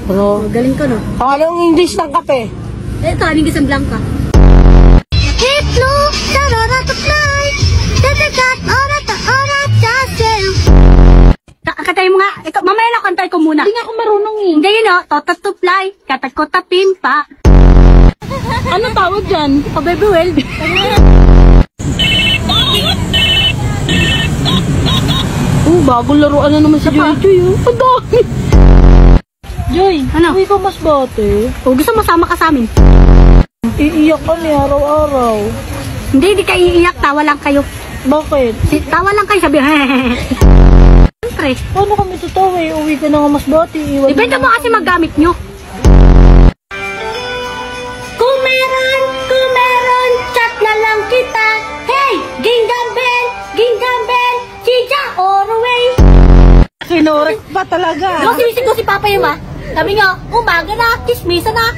Bro, Galing ka, no? anong English ng kape? Ito, anong isang blanca. Hitlo, sarara to fly. Tatagat, orata, orata, sel. Kakatay mo nga. Ikaw, mamaya na kantay ko muna. Hindi nga ako marunong eh. Hindi yun, no? Totat to fly. Katat ko tapin pa. Ano tawag dyan? O, baby well. Bagong laruan na naman si Joy Joy. Ang dami. Joy, Ano? uwi ka mas bate. O, gusto mo sama ka sa amin? Iiyak kami araw-araw. Hindi ka iiyak. Tawa lang kayo. Bakit? Tawa lang kayo. Sabi, siyempre. Paano kami tatawa eh? Uwi ka na nga mas bate. Iwan Depende mo kasi maggamit nyo. Kung meron, chat na lang kita. Hey, Gingham Bell, Chicha, Orway. Kinorek pa talaga. Sinisig ko si Papa yun, Sabi nga, umaga na, kismisa na.